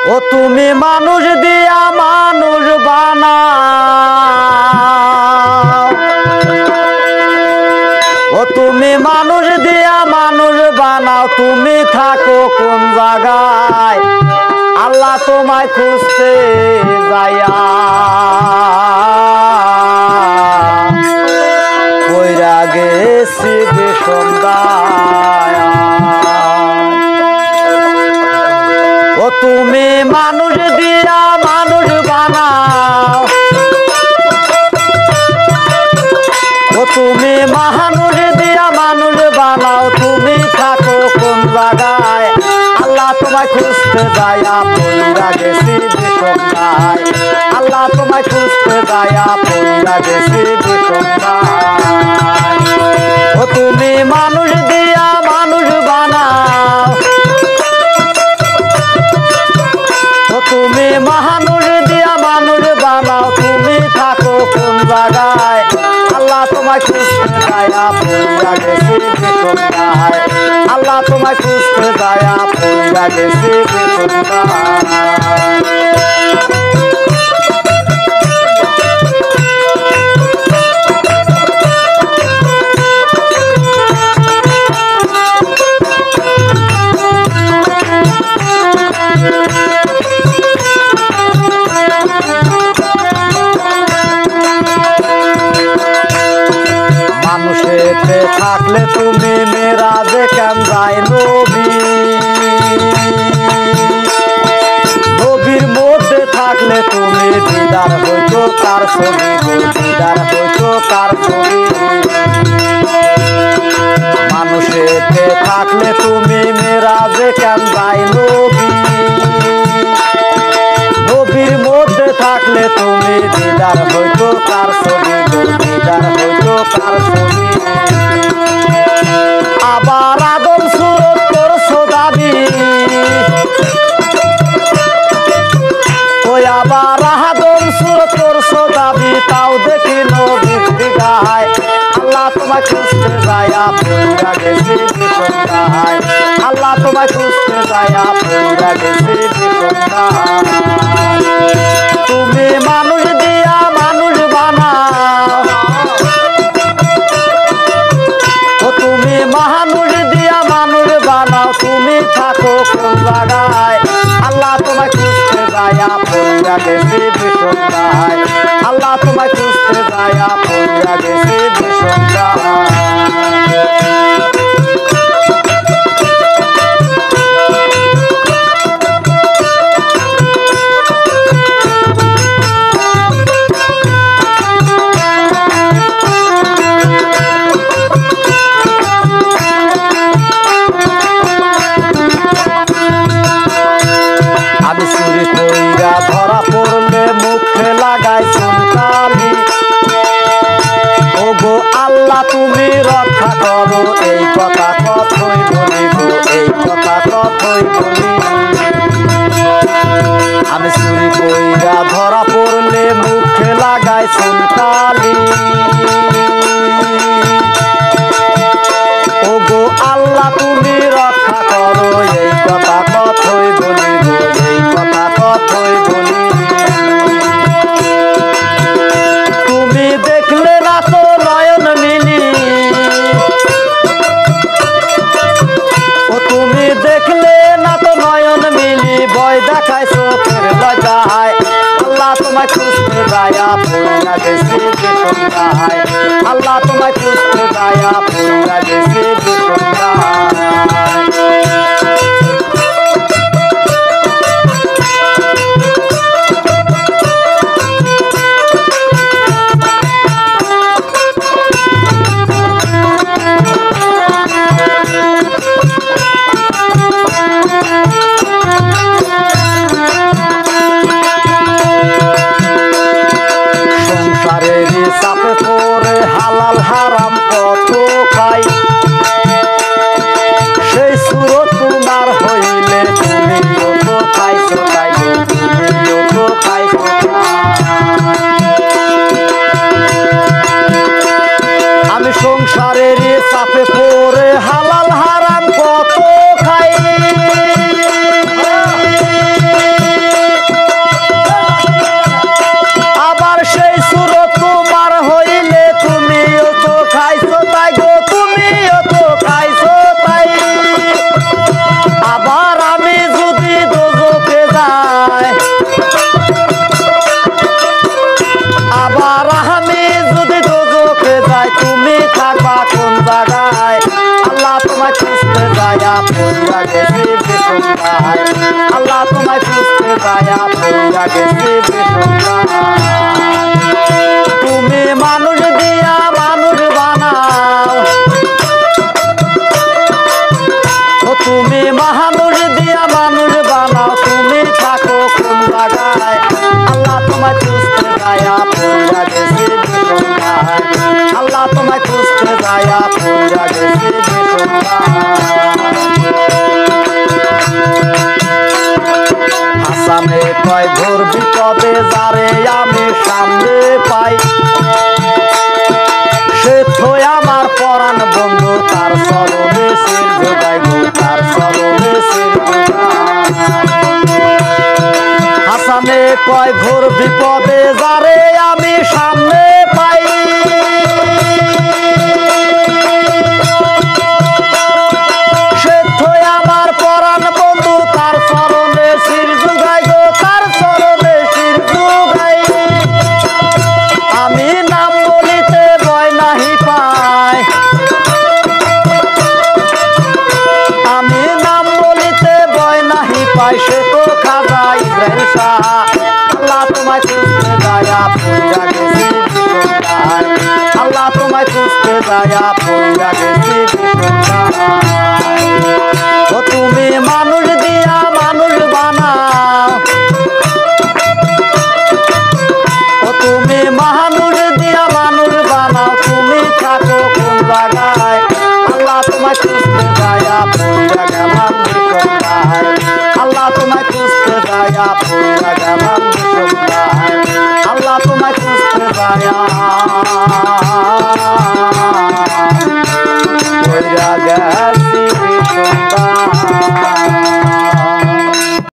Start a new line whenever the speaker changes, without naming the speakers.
ও তুমি মানুষ দিয়া মানুষ বানাও, ও তুমি মানুষ দিয়া মানুষ বানাও, তুমি থাকো কোন জায়গায় আল্লাহ তোমায় খুঁজতে যাইয়া কইরা গেছি ভীষণ দায়া। ও তুমি মানুষ দিয়া মানুষ বানাও, ও তুমি মানুষ দিয়া মানুষ বানাও, তুমি থাকো কোন জায়গায় আল্লাহ তোমায় খুঁজতে যায়া পইরা গেছি ভীষণ দায়, আল্লাহ তোমায় খুঁজতে যায়া পইরা গেছি ভীষণ দায়। ও তুমি মানুষ দিয়া মানুষ বানাও, ও তুমি মানুষ দিয়া মানুষ বানাও, তুমি থাকো কোন জায়গায় আল্লাহ তোমায় খুঁজতে যায়া পইরা গেছি ভীষণ দায়, আল্লাহ তোমায় খুঁজতে যায়া পইরা গেছি ভীষণ দায়। মানুষেতে থাকলে তুমি মেরাজে কেন যাই নবী, নবীর মধ্যে থাকলে তুমি দিদার হইতো কার ছবি, দিদার হইতো কার ছবি। মানুষেতে থাকলে তুমি মেরাজে কেন যাই নবী, নবীর মধ্যে থাকলে তুমি দিদার হইতো কার ছবি, দিদার হইতো কার ছবি। আবার আদম সুরত করছো দাবি, ওই আবার আদম সুরত করছো দাবি, তাও দেখি নবীর দিগায় আল্লাহ তোমায় খুঁজতে যায়া পইরা গেছি ভীষণ দায়, আল্লাহ তোমায় খুঁজতে যায়া পইরা গেছি ভীষণ দায়। তুমি মানুষ দিয়া মানুষ বানাও, ও তুমি মানুষ দিয়া মানুষ বানাও, তুমি থাকো কোন জায়গায় আল্লাহ তোমায় খুঁজতে যায়া পইরা গেছি ভীষণ দায়, আল্লাহ তোমায় খুঁজতে যায়া পইরা গেছি ভীষণ দায়। আমি চুরি কইরা ধরা পড়লে মুখে লাগাই চুনকালি, ও গো আল্লাহ তুমি রক্ষা করো, এই কথা কথই বলি গো, এই কথা কথই বলি। আমি চুরি কইরা ধরা পড়লে মুখে লাগাই চুনকালি, ও গো আল্লাহ তুমি রক্ষা করো, এই কথা কথই বলি গো, এই কথা কথই বলি। তুমি দেখলে না তো নয়ন মিলি, ও তুমি দেখলে না তো নয়ন মিলি, ভয় দেখায় চোখের লজ্জায় আল্লাহ তোমায় খুঁজতে যায়া পইরা গেছি ভীষণ দায়, আল্লাহ তোমায় খুঁজতে যায়া পইরা গেছি ভীষণ দায়। সংসারেরই চাপে পড়ে হালাল হারাম কত খাই, সেই সুরত তোমার হইলে তুমিও তো খাইছো তাই গো, তুমিও তো খাইছো। আমি সংসারেরই চাপে পড়ে হালাল হারাম কত খাই, আল্লাহ তোমায় খুঁজতে যায়া পইরা গেছি বিষণ্ণায়। তুমি মানুষ দিয়া মানুষ বানাও, তুমি মানুষ দিয়া মানুষ বানাও, তুমি থাকো কোন জায়গায়? আল্লাহ তোমায় খুঁজতে যায়া পইরা গেছি বিষণ্ণায়। আল্লাহ তোমায় খুঁজতে যায়া পইরা গেছি আসামে কয় ঘোর বিপদে যারে আমি সামনে পাই, সে থই আমার পরাণ বন্ধু, তার চরণে শির ঝুঁকাই গো, তার চরণে শির আসামে কয় ঘোর বিপদে যারে আমি সামনে পাই, সে থই আমার পরাণ বন্ধু, তার চরণে শির ঝুঁকাই গো, তার চরণে শির ঝুঁকাই। আমি নাম বলিতে ভয় নাহি পাই, আমি নাম বলিতে ভয় নাহি পাই, সে তো খাজা ইব্রাহিম শাহ। আল্লাহ তোমায় খুঁজতে যায়া পইরা গেছি বিষণ্ণায়। আল্লাহ তোমায় খুঁজতে যায়া পইরা গেছি বিষণ্ণায়। ও তুমি মানুষ দিয়া